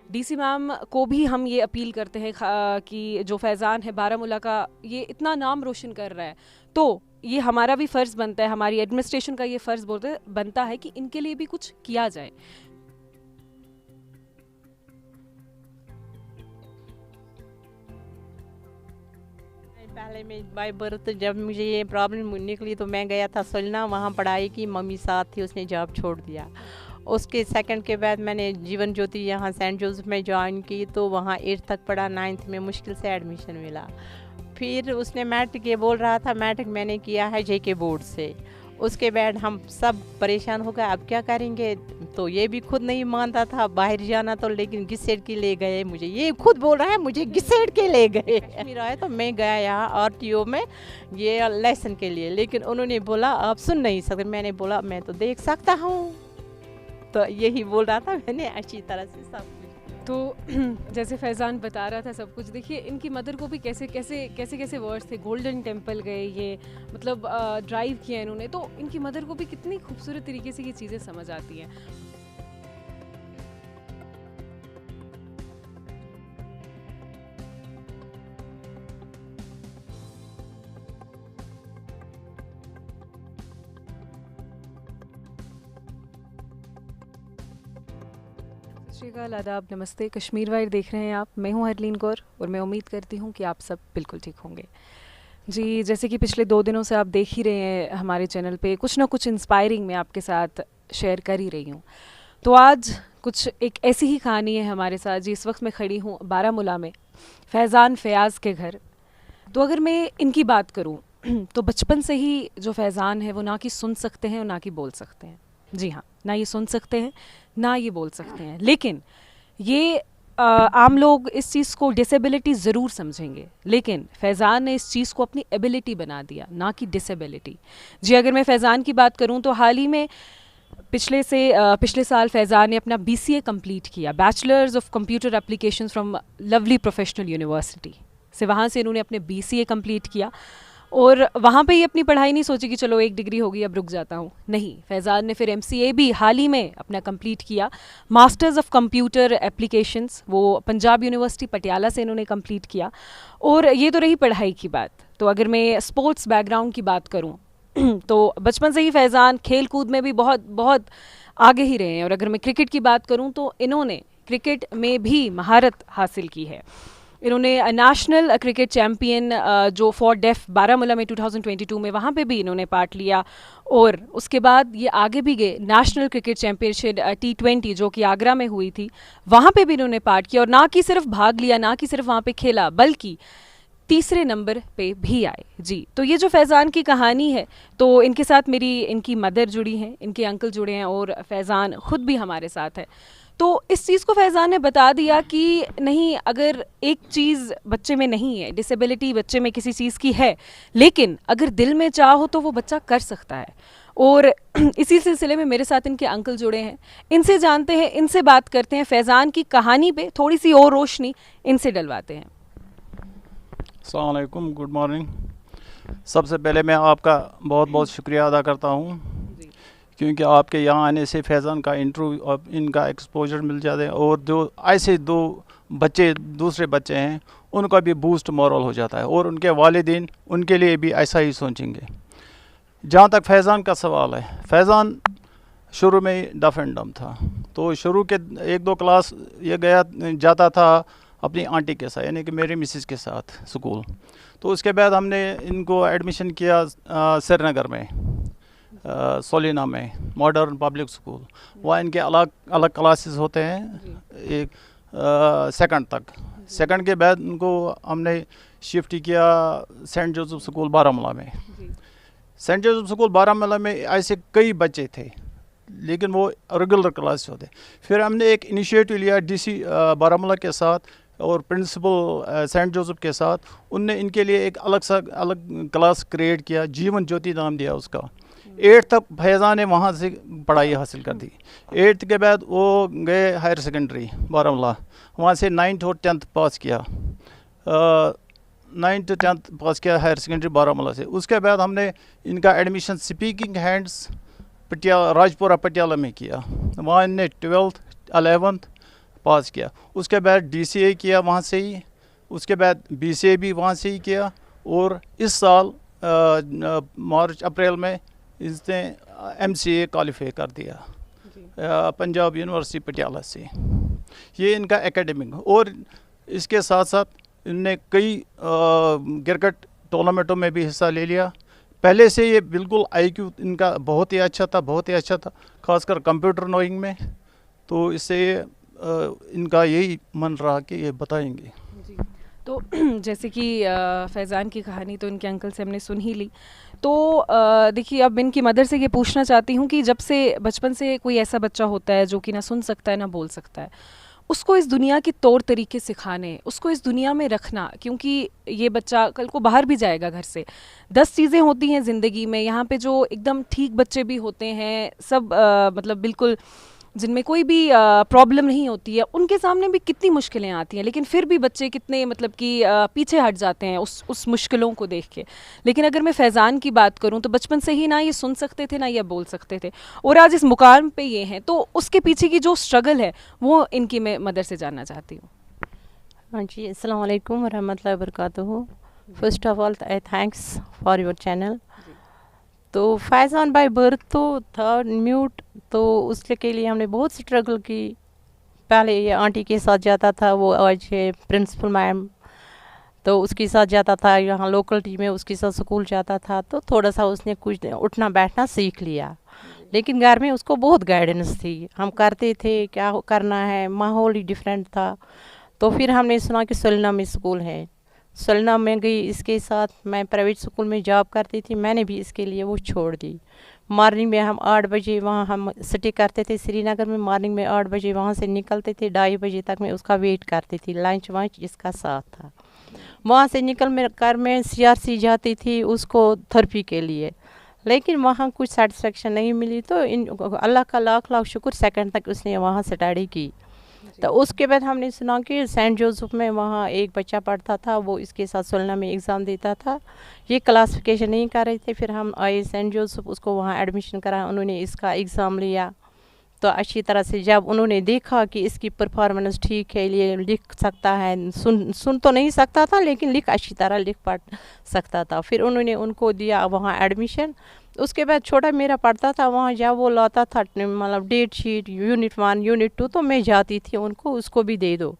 DC ma'am को भी हम ये अपील करते हैं कि जो फैज़ान है बारामूला का, ये इतना नाम रोशन कर रहा है, तो ये हमारा भी फ़र्ज़ बनता है, हमारी एडमिनिस्ट्रेशन का ये फ़र्ज़ बनता है कि इनके लिए भी कुछ किया जाए। पहले मैं बाय बर्थ जब मुझे ये प्रॉब्लम निकली तो मैं गया था सलना, वहाँ पढ़ाई की, मम्मी साथ थी, उसने जॉब छोड़ दिया। उसके सेकंड के बाद मैंने जीवन ज्योति यहाँ सेंट जोसेफ में ज्वाइन की, तो वहाँ 8th तक पढ़ा, 9th में मुश्किल से एडमिशन मिला। फिर उसने मैट्रिक, ये बोल रहा था मैट्रिक मैंने किया है जेके बोर्ड से। उसके बाद हम सब परेशान हो गए, अब क्या करेंगे। तो ये भी खुद नहीं मानता था बाहर जाना, तो लेकिन घिसेड़ के ले गए मुझे, ये खुद बोल रहा है मुझे घिसेड़ के ले गए। मेरा है तो मैं गया यहाँ आरटीओ में ये लेसन के लिए, लेकिन उन्होंने बोला आप सुन नहीं सकते। मैंने बोला मैं तो देख सकता हूँ, तो यही बोल रहा था मैंने अच्छी तरह से सब कुछ। तो जैसे फैज़ान बता रहा था सब कुछ, देखिए इनकी मदर को भी कैसे कैसे कैसे कैसे वर्ड्स थे, गोल्डन टेम्पल गए ये, मतलब ड्राइव किया इन्होंने, तो इनकी मदर को भी कितनी खूबसूरत तरीके से ये चीज़ें समझ आती हैं। सत श्री अकाल, आदाब, नमस्ते। कश्मीर वाइड देख रहे हैं आप, मैं हूं हरलीन कौर और मैं उम्मीद करती हूं कि आप सब बिल्कुल ठीक होंगे। जी, जैसे कि पिछले 2 दिनों से आप देख ही रहे हैं हमारे चैनल पे कुछ ना कुछ इंस्पायरिंग मैं आपके साथ शेयर कर ही रही हूँ। तो आज कुछ एक ऐसी ही कहानी है हमारे साथ जी। इस वक्त मैं खड़ी हूँ बारामूला में, फैज़ान फ़याज़ के घर। तो अगर मैं इनकी बात करूँ तो बचपन से ही जो फैज़ान है वो ना कि सुन सकते हैं और ना कि बोल सकते हैं। जी हाँ, ना ये सुन सकते हैं ना ये बोल सकते हैं, लेकिन ये आम लोग इस चीज़ को डिसेबिलिटी ज़रूर समझेंगे, लेकिन फैज़ान ने इस चीज़ को अपनी एबिलिटी बना दिया, ना कि डिसेबिलिटी। जी, अगर मैं फैज़ान की बात करूं तो हाल ही में पिछले साल फैज़ान ने अपना बीसीए कंप्लीट किया, bachelors of computer applications from lovely professional university से। वहाँ से इन्होंने अपने बीसीए कंप्लीट किया और वहाँ पे ही अपनी पढ़ाई नहीं सोची कि चलो एक डिग्री होगी अब रुक जाता हूँ, नहीं। फैज़ान ने फिर एमसीए भी हाल ही में अपना कंप्लीट किया, मास्टर्स ऑफ कंप्यूटर एप्लीकेशंस, वो पंजाब यूनिवर्सिटी पटियाला से इन्होंने कंप्लीट किया। और ये तो रही पढ़ाई की बात। तो अगर मैं स्पोर्ट्स बैकग्राउंड की बात करूँ तो बचपन से ही फैज़ान खेल कूद में भी बहुत बहुत आगे ही रहे हैं। और अगर मैं क्रिकेट की बात करूँ तो इन्होंने क्रिकेट में भी महारत हासिल की है। इन्होंने नेशनल क्रिकेट चैम्पियन जो फॉर डेफ बारामूला में 2022 में, वहाँ पे भी इन्होंने पार्ट लिया। और उसके बाद ये आगे भी गए, नेशनल क्रिकेट चैम्पियनशिप T20 जो कि आगरा में हुई थी, वहाँ पे भी इन्होंने पार्ट किया। और ना कि सिर्फ भाग लिया, ना कि सिर्फ वहाँ पे खेला, बल्कि तीसरे नंबर पे भी आए। जी, तो ये जो फैज़ान की कहानी है, तो इनके साथ इनकी मदर जुड़ी हैं, इनके अंकल जुड़े हैं और फैज़ान ख़ुद भी हमारे साथ है। तो इस चीज़ को फैज़ान ने बता दिया कि नहीं, अगर एक चीज़ बच्चे में नहीं है, डिसेबिलिटी बच्चे में किसी चीज़ की है, लेकिन अगर दिल में चाह हो तो वो बच्चा कर सकता है। और इसी सिलसिले में मेरे साथ इनके अंकल जुड़े हैं, इनसे जानते हैं, इनसे बात करते हैं, फैज़ान की कहानी पे थोड़ी सी और रोशनी इनसे डलवाते हैं। अस्सलाम वालेकुम, गुड मॉर्निंग। सबसे पहले मैं आपका बहुत बहुत शुक्रिया अदा करता हूँ, क्योंकि आपके यहाँ आने से फैज़ान का इंटरव्यू और इनका एक्सपोजर मिल जाता है, और जो ऐसे दूसरे बच्चे हैं उनका भी बूस्ट मॉरल हो जाता है, और उनके वालिदैन उनके लिए भी ऐसा ही सोचेंगे। जहाँ तक फैज़ान का सवाल है, फैज़ान शुरू में डफ एंड डम था, तो शुरू के 1-2 क्लास ये जाता था अपनी आंटी के साथ, यानी कि मेरी मिसेस के साथ स्कूल। तो उसके बाद हमने इनको एडमिशन किया श्रीनगर में, सोलिना में, मॉडर्न पब्लिक स्कूल। वहाँ इनके अलग अलग क्लासेस होते हैं, एक सेकंड तक। सेकंड के बाद उनको हमने शिफ्ट किया सेंट जोसेफ स्कूल बारामूला में। सेंट जोसेफ स्कूल बारामूला में ऐसे कई बच्चे थे, लेकिन वो रेगुलर क्लास होते। फिर हमने एक इनिशिएटिव लिया डीसी बारामूला के साथ और प्रिंसिपल सेंट जोसेफ के साथ। उनने इनके लिए एक अलग क्लास क्रिएट किया, जीवन ज्योति नाम दिया उसका। 8th तक फैज़ान ने वहाँ से पढ़ाई हासिल कर दी। 8th के बाद वो गए हायर सेकेंडरी बारामूला, वहाँ से 9th और 10th पास किया। 9th 10th पास किया हायर सेकेंडरी बारामूला से। उसके बाद हमने इनका admission speaking hands Rajpura Patiala में किया। वहाँ इनने 12th 11th पास किया। उसके बाद DCA किया वहाँ से ही, उसके बाद BCA भी वहाँ से ही किया, और इस साल मार्च अप्रैल में इसने MCA क्वालिफाई कर दिया पंजाब यूनिवर्सिटी पटियाला से। ये इनका एकेडमिक, और इसके साथ साथ इनने कई क्रिकेट टूर्नामेंटों में भी हिस्सा ले लिया। पहले से ये बिल्कुल IQ इनका बहुत ही अच्छा था, खासकर कंप्यूटर नोइंग में। तो इससे इनका यही मन रहा कि ये बताएंगे। तो जैसे कि फैज़ान की कहानी तो इनके अंकल से हमने सुन ही ली। तो देखिए, अब इनकी मदर से ये पूछना चाहती हूँ कि जब से बचपन से कोई ऐसा बच्चा होता है जो कि ना सुन सकता है ना बोल सकता है, उसको इस दुनिया के तौर तरीके सिखाने, उसको इस दुनिया में रखना, क्योंकि ये बच्चा कल को बाहर भी जाएगा घर से। 10 चीज़ें होती हैं ज़िंदगी में, यहाँ पे जो एकदम ठीक बच्चे भी होते हैं, सब मतलब बिल्कुल जिनमें कोई भी प्रॉब्लम नहीं होती है, उनके सामने भी कितनी मुश्किलें आती हैं, लेकिन फिर भी बच्चे कितने मतलब कि पीछे हट जाते हैं उस मुश्किलों को देख के। लेकिन अगर मैं फैज़ान की बात करूं तो बचपन से ही ना ये सुन सकते थे ना ये बोल सकते थे, और आज इस मुकाम पे ये हैं। तो उसके पीछे की जो स्ट्रगल है वो इनकी मैं मदर से जानना चाहती हूँ। हाँ जी, अस्सलाम वालेकुम वरहमतुल्लाहि वबरकातुहू। First of all thanks for your channel. तो फैज़ान बाय बर्थ तो था म्यूट, तो उसके लिए हमने बहुत स्ट्रगल की। पहले ये आंटी के साथ जाता था, वो आज है प्रिंसिपल मैम, तो उसके साथ जाता था यहाँ लोकलिटी में, उसके साथ स्कूल जाता था। तो थोड़ा सा उसने कुछ उठना बैठना सीख लिया, लेकिन घर में उसको बहुत गाइडेंस थी। हम करते थे क्या करना है, माहौल ही डिफरेंट था। तो फिर हमने सुना कि सलना में स्कूल है, सलना में गई इसके साथ। मैं प्राइवेट स्कूल में जॉब करती थी, मैंने भी इसके लिए वो छोड़ दी। मॉर्निंग में हम 8 बजे वहाँ हम स्टे करते थे श्रीनगर में। मॉर्निंग में 8 बजे वहाँ से निकलते थे, 2:30 बजे तक मैं उसका वेट करती थी, लंच वंच इसका साथ था। वहाँ से निकल कर मैं CRC जाती थी उसको थेरेपी के लिए, लेकिन वहाँ कुछ सेटिस्फेक्शन नहीं मिली। तो अल्लाह का लाख लाख शुक्र, सेकंड तक उसने वहाँ स्टडी की। तो उसके बाद हमने सुना कि सेंट जोसेफ में वहाँ एक बच्चा पढ़ता था, वो इसके साथ सोलना में एग्ज़ाम देता था। ये क्लासिफिकेशन नहीं कर रहे थे, फिर हम आए सेंट जोसेफ, उसको वहाँ एडमिशन करा। उन्होंने इसका एग्ज़ाम लिया, तो अच्छी तरह से जब उन्होंने देखा कि इसकी परफॉर्मेंस ठीक है, ये लिख सकता है, सुन तो नहीं सकता था लेकिन अच्छी तरह लिख पढ़ सकता था, फिर उन्होंने उनको दिया वहाँ एडमिशन। उसके बाद छोटा मेरा पढ़ता था वहाँ, जब वो लाता था मतलब डेट शीट यूनिट 1 यूनिट 2, तो मैं जाती थी उनको, उसको भी दे दो।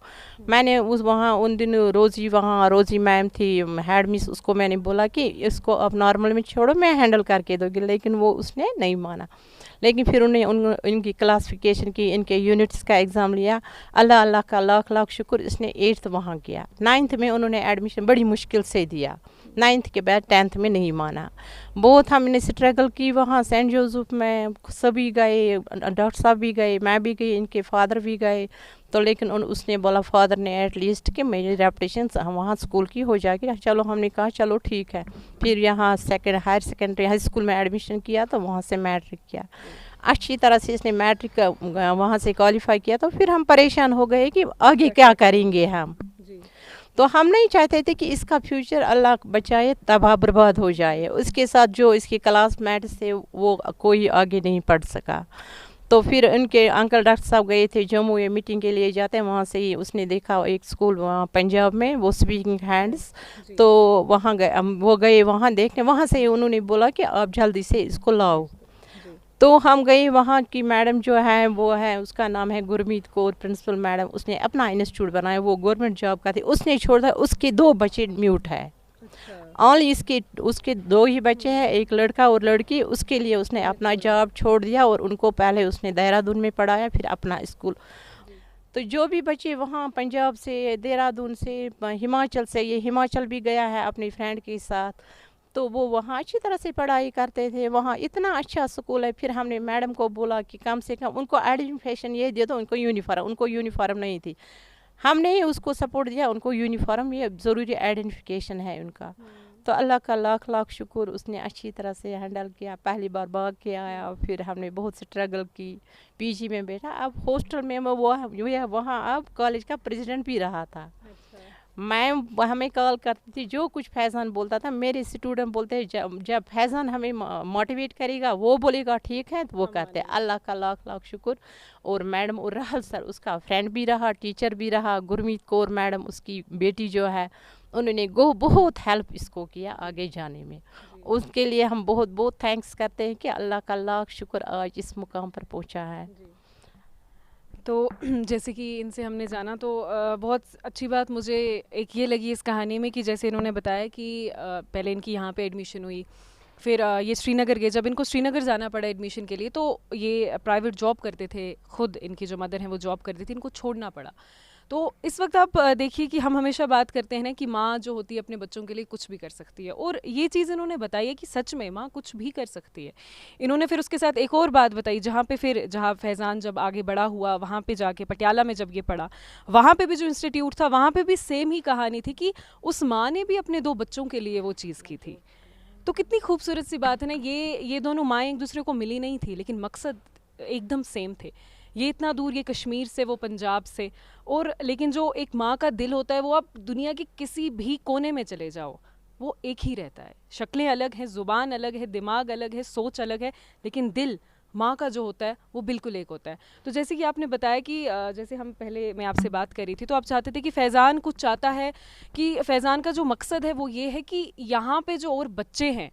मैंने उस वहाँ उन दिन रोज़ी मैम थी हेड मिस, उसको मैंने बोला कि इसको अब नॉर्मल में छोड़ो, मैं हैंडल करके दूँगी, लेकिन वो उसने नहीं माना। लेकिन फिर उन्हें इनकी क्लासिफिकेशन की, इनके यूनिट्स का एग्ज़ाम लिया। अल्लाह का लाख लाख शुक्र, इसने 8th वहाँ किया। 9th में उन्होंने एडमिशन बड़ी मुश्किल से दिया, 9th के बाद 10th में नहीं माना। बहुत हमने स्ट्रगल की वहाँ सेंट जोसेफ में, सभी गए, डॉक्टर साहब भी गए, मैं भी गई, इनके फादर भी गए। तो लेकिन उसने बोला, फादर ने एटलीस्ट कि मेरी रेपुटेशन वहाँ स्कूल की हो जाएगी। चलो, हमने कहा चलो ठीक है। फिर यहाँ हायर सेकेंडरी हाई स्कूल में एडमिशन किया, तो वहाँ से मैट्रिक किया। अच्छी तरह से इसने मैट्रिक वहाँ से क्वालिफाई किया। तो फिर हम परेशान हो गए कि आगे क्या करेंगे हम। तो हम नहीं चाहते थे कि इसका फ्यूचर अल्लाह बचाए तबाह बर्बाद हो जाए। उसके साथ जो इसके क्लासमेट्स थे वो कोई आगे नहीं पढ़ सका। तो फिर उनके अंकल डॉक्टर साहब गए थे जम्मू, ये मीटिंग के लिए जाते हैं, वहाँ से ही उसने देखा एक स्कूल वहाँ पंजाब में, वो स्पीकिंग हैंड्स। तो वहाँ गए, वो गए वहाँ देखने। वहाँ से उन्होंने बोला कि आप जल्दी से इसको लाओ। तो हम गए, वहाँ की मैडम जो है वो है, उसका नाम है गुरमीत कौर, प्रिंसिपल मैडम। उसने अपना इंस्टीट्यूट बनाया, वो गवर्नमेंट जॉब का थी, उसने छोड़ दिया। उसके 2 बच्चे म्यूट है, ओनली उसके 2 ही बच्चे हैं, एक लड़का और लड़की। उसके लिए उसने अपना जॉब छोड़ दिया और उनको पहले उसने देहरादून में पढ़ाया, फिर अपना स्कूल। तो जो भी बच्चे वहाँ पंजाब से, देहरादून से, हिमाचल से, ये हिमाचल भी गया है अपनी फ्रेंड के साथ, तो वो वहाँ अच्छी तरह से पढ़ाई करते थे। वहाँ इतना अच्छा स्कूल है। फिर हमने मैडम को बोला कि कम से कम उनको आइडेंटिफिकेशन ये दे दो, उनको यूनिफॉर्म नहीं थी। हमने ही उसको सपोर्ट दिया, उनको यूनिफॉर्म, ये ज़रूरी आइडेंटिफिकेशन है उनका। तो अल्लाह का लाख लाख शुक्र, उसने अच्छी तरह से हैंडल किया। पहली बार भाग के आया, फिर हमने बहुत स्ट्रगल की, PG में बैठा। अब हॉस्टल में वो है वहाँ अब कॉलेज का प्रेसिडेंट भी रहा था। मैम हमें कॉल करती थी, जो कुछ फैज़ान बोलता था मेरे स्टूडेंट बोलते हैं जब जब फैज़ान हमें मोटिवेट करेगा, वो बोलेगा ठीक है तो वो करते हैं। अल्लाह का लाख लाख शुक्र। और मैडम और राहल सर उसका फ्रेंड भी रहा, टीचर भी रहा, गुरमीत कौर मैडम उसकी बेटी जो है, उन्होंने बहुत हेल्प इसको किया आगे जाने में। उसके लिए हम बहुत बहुत थैंक्स करते हैं कि अल्लाह का लाख शुक्र आज इस मुकाम पर पहुंचा है। तो जैसे कि इनसे हमने जाना तो बहुत अच्छी बात मुझे एक ये लगी इस कहानी में कि जैसे इन्होंने बताया कि पहले इनकी यहाँ पे एडमिशन हुई, फिर ये श्रीनगर गए। जब इनको श्रीनगर जाना पड़ा एडमिशन के लिए तो ये प्राइवेट जॉब करते थे, खुद इनकी जो मदर हैं वो जॉब करती थी, इनको छोड़ना पड़ा। तो इस वक्त आप देखिए कि हम हमेशा बात करते हैं ना कि माँ जो होती है अपने बच्चों के लिए कुछ भी कर सकती है, और ये चीज़ इन्होंने बताई है कि सच में माँ कुछ भी कर सकती है। इन्होंने फिर उसके साथ एक और बात बताई, जहाँ फैज़ान जब आगे बड़ा हुआ, वहाँ पे जाके पटियाला में जब ये पढ़ा, वहाँ पे भी जो इंस्टीट्यूट था वहाँ पे भी सेम ही कहानी थी कि उस माँ ने भी अपने 2 बच्चों के लिए वो चीज़ की थी। तो कितनी खूबसूरत सी बात है ना, ये दोनों माएँ एक दूसरे को मिली नहीं थी लेकिन मकसद एकदम सेम थे। ये इतना दूर, ये कश्मीर से, वो पंजाब से, और लेकिन जो एक माँ का दिल होता है वो आप दुनिया के किसी भी कोने में चले जाओ वो एक ही रहता है। शक्लें अलग हैं, ज़ुबान अलग है, दिमाग अलग है, सोच अलग है, लेकिन दिल माँ का जो होता है वो बिल्कुल एक होता है। तो जैसे कि आपने बताया कि जैसे हम पहले मैं आपसे बात कर रही थी तो आप चाहते थे कि फैज़ान कुछ चाहता है कि फैज़ान का जो मकसद है वो ये है कि यहाँ पे जो और बच्चे हैं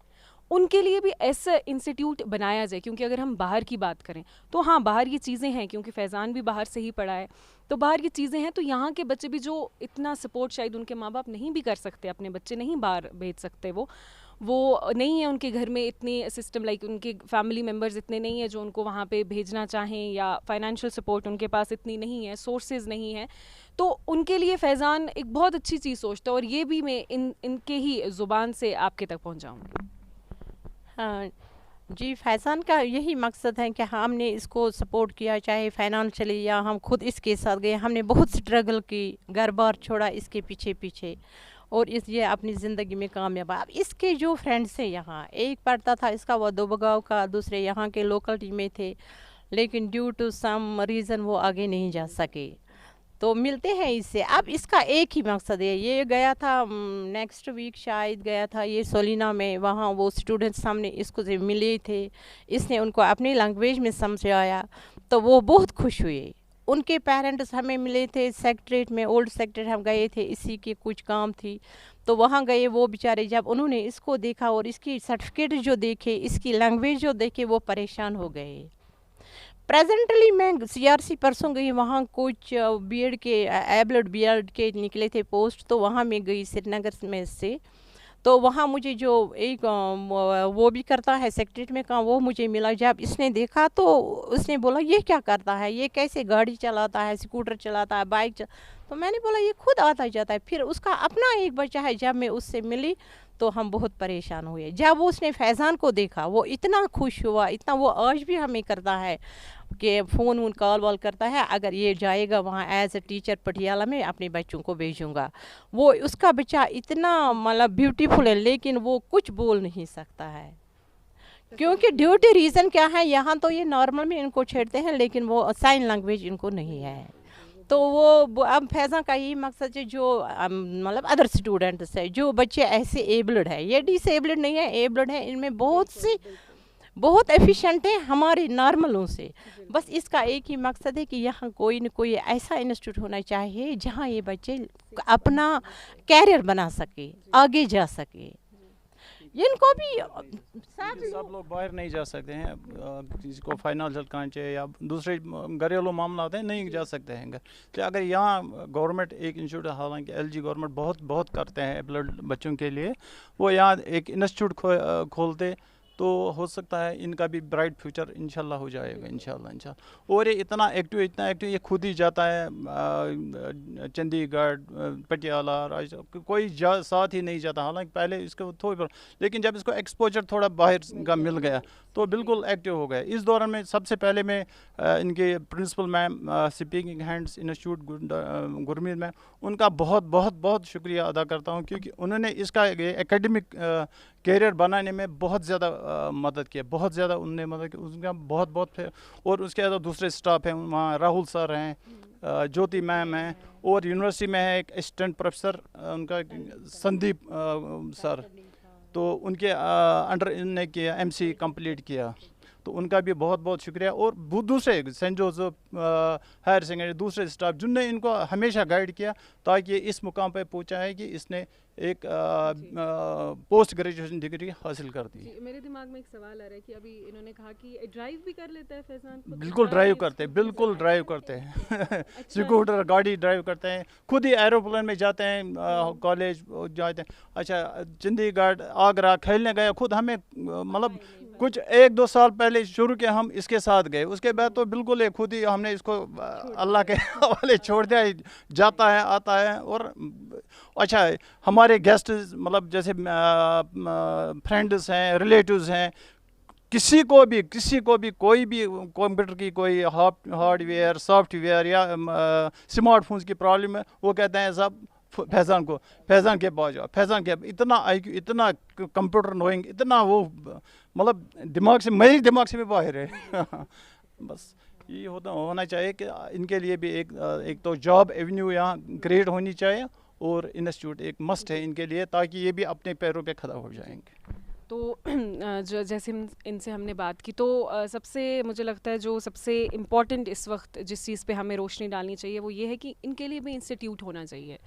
उनके लिए भी ऐसा इंस्टीट्यूट बनाया जाए। क्योंकि अगर हम बाहर की बात करें तो हाँ, बाहर ये चीज़ें हैं, क्योंकि फैज़ान भी बाहर से ही पढ़ा है, तो बाहर की चीज़ें हैं, तो यहाँ के बच्चे भी जो इतना सपोर्ट शायद उनके माँ बाप नहीं भी कर सकते, अपने बच्चे नहीं बाहर भेज सकते, वो नहीं है उनके घर में इतनी सिस्टम, लाइक उनके फैमिली मेम्बर्स इतने नहीं है जो उनको वहाँ पे भेजना चाहें, या फाइनेंशियल सपोर्ट उनके पास इतनी नहीं है, सोर्सेज नहीं है। तो उनके लिए फैज़ान एक बहुत अच्छी चीज़ सोचता है, और ये भी मैं इनके ही ज़ुबान से आपके तक पहुँचाऊँगी। हाँ जी, फैज़ान का यही मकसद है कि हमने इसको सपोर्ट किया, चाहे फाइनेंशियली या हम खुद इसके साथ गए, हमने बहुत स्ट्रगल की, घर बार छोड़ा इसके पीछे पीछे, और इस ये अपनी ज़िंदगी में कामयाब। अब इसके जो फ्रेंड्स हैं यहाँ, एक पढ़ता था इसका वो दुबगांव का, दूसरे यहाँ के लोकल में थे, लेकिन ड्यू टू सम रीज़न वो आगे नहीं जा सके, तो मिलते हैं इससे। अब इसका एक ही मकसद है, ये गया था नेक्स्ट वीक शायद गया था ये सोलिना में, वहाँ वो स्टूडेंट्स सामने इसको से मिले थे, इसने उनको अपनी लैंग्वेज में समझाया तो वो बहुत खुश हुए। उनके पेरेंट्स हमें मिले थे सेक्रेटरीट में, ओल्ड सेक्रेटरी हम गए थे, इसी की कुछ काम थी तो वहाँ गए। वो बेचारे जब उन्होंने इसको देखा और इसकी सर्टिफिकेट जो देखे, इसकी लैंग्वेज जो देखे, वो परेशान हो गए। प्रेजेंटली मैं सीआरसी परसों गई, वहाँ कुछ बीएड के एबल्ड बीएड के निकले थे पोस्ट, तो वहाँ मैं गई श्रीनगर में से, तो वहाँ मुझे जो एक वो भी करता है सेक्रेटरीट में काम, वो मुझे मिला। जब इसने देखा तो उसने बोला ये क्या करता है, ये कैसे गाड़ी चलाता है, स्कूटर चलाता है, बाइक तो मैंने बोला ये खुद आता जाता है। फिर उसका अपना एक बच्चा है, जब मैं उससे मिली तो हम बहुत परेशान हुए। जब वो उसने फैज़ान को देखा वो इतना खुश हुआ, इतना, वो आज भी हमें करता है कि फ़ोन वोन कॉल वॉल करता है, अगर ये जाएगा वहाँ एज ए टीचर पटियाला में अपने बच्चों को भेजूँगा। वो उसका बच्चा इतना मतलब ब्यूटीफुल है, लेकिन वो कुछ बोल नहीं सकता है, क्योंकि ड्यूटी रीज़न क्या है, यहाँ तो ये नॉर्मल में इनको छेड़ते हैं, लेकिन वो साइन लैंग्वेज इनको नहीं है। तो वो अब फैज़ान का यही मकसद है, जो मतलब अदर स्टूडेंट्स है, जो बच्चे ऐसे एबल्ड है, ये डिसेबल्ड नहीं है, एबल्ड है, इनमें बहुत एफिशिएंट है हमारे नॉर्मलों से। बस इसका एक ही मकसद है कि यहाँ कोई न कोई ऐसा इंस्टीट्यूट होना चाहिए जहाँ ये बच्चे अपना कैरियर बना सके, आगे जा सके। इनको भी सब लोग बाहर नहीं जा सकते हैं, किसी को फाइनेंशियल कांचे या दूसरे घरेलू मामला होते हैं, नहीं जा सकते हैं। तो अगर यहाँ गवर्नमेंट एक इंस्टीट्यूट, हालांकि एलजी गवर्नमेंट बहुत करते हैं एबल्ड बच्चों के लिए, वो यहाँ एक इंस्टीट्यूट खोलते तो हो सकता है इनका भी ब्राइट फ्यूचर इंशाल्लाह हो जाएगा, इंशाल्लाह। और ये इतना एक्टिव ये खुद ही जाता है चंडीगढ़, पटियाला, कोई साथ ही नहीं जाता। हालांकि पहले इसको थोड़ी, लेकिन जब इसको एक्सपोजर थोड़ा बाहर का मिल गया तो बिल्कुल एक्टिव हो गया। इस दौरान में सबसे पहले मैं इनके principal ma'am speaking hands institute Gurmeet में, उनका बहुत शुक्रिया अदा करता हूँ, क्योंकि उन्होंने इसका एकेडमिक कैरियर बनाने में बहुत ज़्यादा मदद किया, बहुत ज़्यादा उनने मदद की, उनका बहुत बहुत और उसके अलावा दूसरे स्टाफ हैं वहाँ, राहुल सर हैं, ज्योति मैम हैं, और यूनिवर्सिटी में है एक असिस्टेंट प्रोफेसर उनका संदीप सर, तो उनके अंडर इनने किया, एमसी कंप्लीट किया, तो उनका भी बहुत बहुत शुक्रिया। और दूसरे सेंट जोसेफ हायर सेकेंडरी दूसरे स्टाफ जिनने इनको हमेशा गाइड किया ताकि इस मुकाम पर पहुंचा है कि इसने एक पोस्ट ग्रेजुएशन डिग्री हासिल कर दी। मेरे दिमाग में एक सवाल आ रहा है कि अभी इन्होंने कहा कि ड्राइव भी कर लेता है फैजान? बिल्कुल ड्राइव करते हैं, बिल्कुल ड्राइव करते हैं। स्कूटर गाड़ी ड्राइव करते हैं, खुद ही एरोप्लेन में जाते हैं, कॉलेज जाते हैं। अच्छा, चंडीगढ़ आगरा खेलने गए खुद, हमें मतलब कुछ 1-2 साल पहले शुरू किया, हम इसके साथ गए, उसके बाद तो बिल्कुल ही खुद ही हमने इसको अल्लाह के हवाले छोड़ दिया, जाता है आता है। और अच्छा, हमारे गेस्ट मतलब जैसे फ्रेंड्स हैं, रिलेटिव्स हैं, किसी को भी कोई भी कंप्यूटर की कोई हार्डवेयर सॉफ्टवेयर या स्मार्टफोन्स की प्रॉब्लम है, वो कहते हैं साहब फैज़ान के पास जाओ, फैज़ान के इतना IQ, इतना कंप्यूटर नोइंग, इतना वो मतलब दिमाग से, मेरे दिमाग से भी बाहर है। बस ये होना चाहिए कि इनके लिए भी एक तो जॉब एवेन्यू यहाँ क्रिएट होनी चाहिए, और इंस्टीट्यूट एक मस्ट है इनके लिए, ताकि ये भी अपने पैरों पे खड़ा हो जाएंगे। तो जैसे इनसे हमने बात की, तो सबसे मुझे लगता है जो सबसे इम्पॉर्टेंट इस वक्त जिस चीज़ पे हमें रोशनी डालनी चाहिए वो ये है कि इनके लिए भी इंस्टीट्यूट होना चाहिए,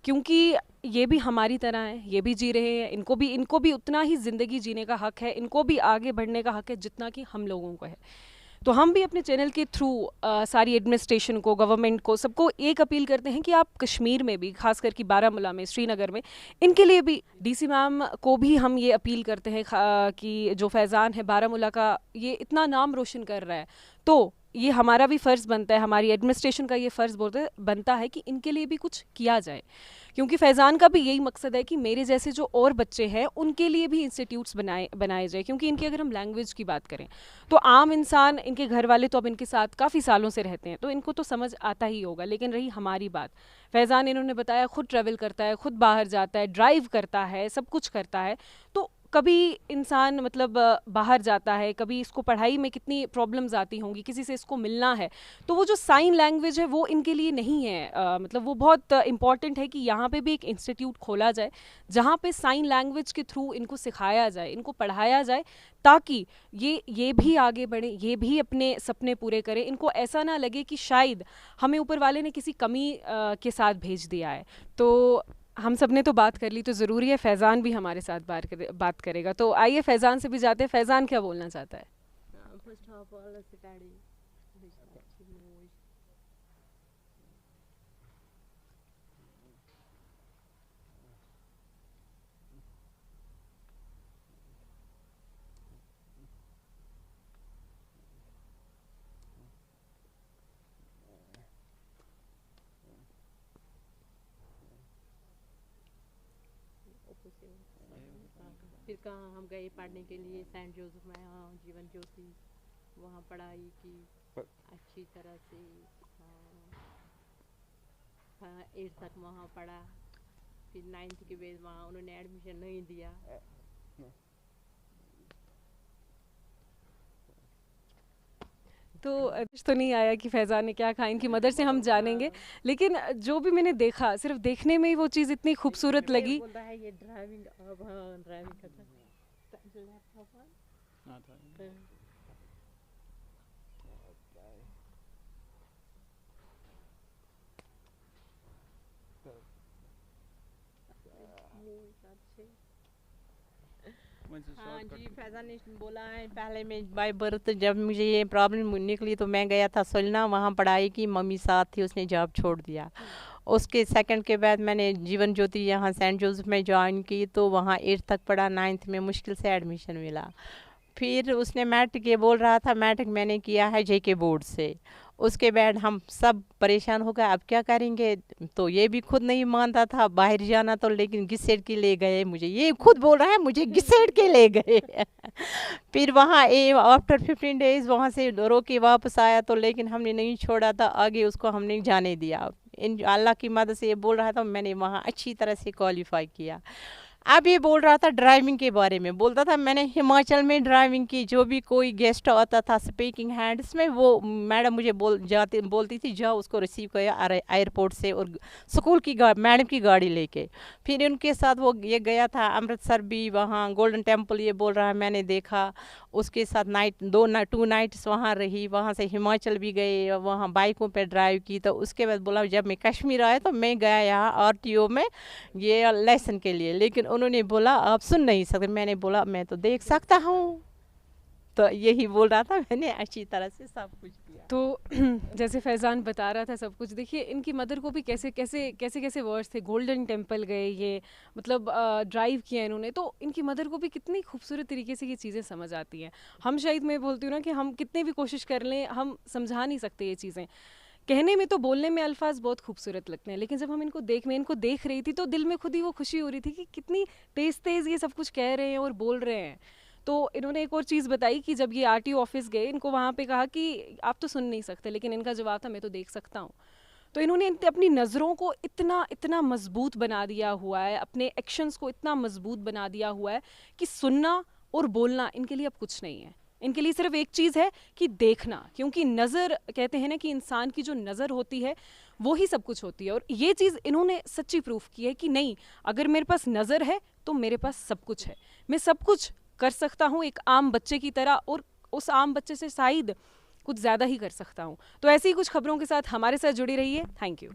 क्योंकि ये भी हमारी तरह हैं, ये भी जी रहे हैं, इनको भी उतना ही ज़िंदगी जीने का हक़ है, इनको भी आगे बढ़ने का हक़ है जितना कि हम लोगों को है। तो हम भी अपने चैनल के थ्रू सारी एडमिनिस्ट्रेशन को, गवर्नमेंट को, सबको एक अपील करते हैं कि आप कश्मीर में भी, खास करके बारामूला में, श्रीनगर में, इनके लिए भी डीसी मैम को भी हम ये अपील करते हैं कि जो फैज़ान है बारामूला का, ये इतना नाम रोशन कर रहा है, तो ये हमारा भी फ़र्ज़ बनता है, हमारी एडमिनिस्ट्रेशन का ये फ़र्ज़ बनता है कि इनके लिए भी कुछ किया जाए, क्योंकि फैज़ान का भी यही मकसद है कि मेरे जैसे जो और बच्चे हैं उनके लिए भी इंस्टीट्यूट्स बनाए जाए। क्योंकि इनकी अगर हम लैंग्वेज की बात करें तो आम इंसान, इनके घर वाले तो अब इनके साथ काफ़ी सालों से रहते हैं, तो इनको तो समझ आता ही होगा, लेकिन रही हमारी बात, फैज़ान इन्होंने बताया खुद ट्रैवल करता है, खुद बाहर जाता है, ड्राइव करता है, सब कुछ करता है, तो कभी इंसान मतलब बाहर जाता है, कभी इसको पढ़ाई में कितनी प्रॉब्लम्स आती होंगी, किसी से इसको मिलना है, तो वो जो साइन लैंग्वेज है वो इनके लिए नहीं है, मतलब वो बहुत इम्पॉर्टेंट है कि यहाँ पे भी एक इंस्टीट्यूट खोला जाए जहाँ पे साइन लैंग्वेज के थ्रू इनको सिखाया जाए, इनको पढ़ाया जाए, ताकि ये भी आगे बढ़े, ये भी अपने सपने पूरे करें, इनको ऐसा ना लगे कि शायद हमें ऊपर वाले ने किसी कमी के साथ भेज दिया है। तो हम सब ने तो बात कर ली, तो ज़रूरी है फैज़ान भी हमारे साथ बात करेगा, तो आइए फैज़ान से भी जाते हैं। फैज़ान क्या बोलना चाहता है? फर्स्ट ऑफ ऑल फिर कहाँ हम गए पढ़ने के लिए, सेंट जोसेफ में, हाँ, जीवन ज्योति, वहाँ पढ़ाई की अच्छी तरह से, हाँ 8th तक वहाँ पढ़ा, फिर 9th के बाद वहाँ उन्होंने एडमिशन नहीं दिया। तो नहीं आया कि फैज़ान ने क्या कहा, इनकी मदर से हम जानेंगे, लेकिन जो भी मैंने देखा, सिर्फ देखने में ही वो चीज़ इतनी खूबसूरत लगी। बोल रहा है ये ड्राइविंग, अब हाँ ड्राइविंग करता है। हाँ जी, फैज़ान ने बोला है, पहले मैं बाय बर्थ जब मुझे ये प्रॉब्लम निकली तो मैं गया था सोलना, वहाँ पढ़ाई की, मम्मी साथ थी, उसने जॉब छोड़ दिया। उसके सेकंड के बाद मैंने जीवन ज्योति यहाँ सेंट जोसेफ में ज्वाइन की, तो वहाँ 8th तक पढ़ा, 9th में मुश्किल से एडमिशन मिला। फिर उसने मैट्रिक, ये बोल रहा था मैट्रिक मैंने किया है JK बोर्ड से। उसके बाद हम सब परेशान हो गए, अब क्या करेंगे, तो ये भी खुद नहीं मानता था बाहर जाना, तो लेकिन गिसेट के ले गए मुझे, ये खुद बोल रहा है मुझे गिसेट के ले गए। फिर वहाँ आफ्टर 15 डेज वहाँ से रो के वापस आया, तो लेकिन हमने नहीं छोड़ा था, आगे उसको हमने जाने दिया। इन अल्लाह की मदद से ये बोल रहा था, मैंने वहाँ अच्छी तरह से क्वालिफाई किया। अब ये बोल रहा था ड्राइविंग के बारे में, बोलता था मैंने हिमाचल में ड्राइविंग की, जो भी कोई गेस्ट आता था स्पीकिंग हैंड्स में, वो मैडम मुझे बोलती थी जाओ उसको रिसीव कर एयरपोर्ट से, और स्कूल की मैडम की गाड़ी लेके। फिर उनके साथ वो ये गया था अमृतसर भी, वहाँ गोल्डन टेम्पल ये बोल रहा है मैंने देखा। उसके साथ टू नाइट्स वहाँ रही, वहाँ से हिमाचल भी गए, वहाँ बाइकों पे ड्राइव की। तो उसके बाद बोला जब मैं कश्मीर आया तो मैं गया यहाँ RTO में ये लेसन के लिए, लेकिन उन्होंने बोला आप सुन नहीं सकते। मैंने बोला मैं तो देख सकता हूँ, तो यही बोल रहा था, मैंने अच्छी तरह से सब कुछ किया। तो जैसे फैज़ान बता रहा था सब कुछ, देखिए इनकी मदर को भी कैसे कैसे कैसे कैसे वर्ड्स थे, गोल्डन टेम्पल गए ये, मतलब ड्राइव किया इन्होंने, तो इनकी मदर को भी कितनी खूबसूरत तरीके से ये चीज़ें समझ आती हैं। हम शायद, मैं बोलती हूँ ना कि हम कितने भी कोशिश कर लें हम समझा नहीं सकते ये चीज़ें। कहने में तो, बोलने में अल्फाज बहुत खूबसूरत लगते हैं, लेकिन जब हम मैं इनको देख रही थी तो दिल में खुद ही वो खुशी हो रही थी कि कितनी तेज़ तेज़ ये सब कुछ कह रहे हैं और बोल रहे हैं। तो इन्होंने एक और चीज़ बताई कि जब ये RTO ऑफिस गए, इनको वहाँ पे कहा कि आप तो सुन नहीं सकते, लेकिन इनका जवाब था मैं तो देख सकता हूँ। तो इन्होंने अपनी नज़रों को इतना इतना मजबूत बना दिया हुआ है, अपने एक्शंस को इतना मजबूत बना दिया हुआ है कि सुनना और बोलना इनके लिए अब कुछ नहीं है। इनके लिए सिर्फ एक चीज़ है कि देखना, क्योंकि नज़र, कहते हैं ना कि इंसान की जो नज़र होती है वो ही सब कुछ होती है। और ये चीज़ इन्होंने सच्ची प्रूफ की है कि नहीं, अगर मेरे पास नज़र है तो मेरे पास सब कुछ है, मैं सब कुछ कर सकता हूँ एक आम बच्चे की तरह, और उस आम बच्चे से शायद कुछ ज़्यादा ही कर सकता हूँ। तो ऐसी ही कुछ खबरों के साथ हमारे साथ जुड़ी रहिए। Thank you.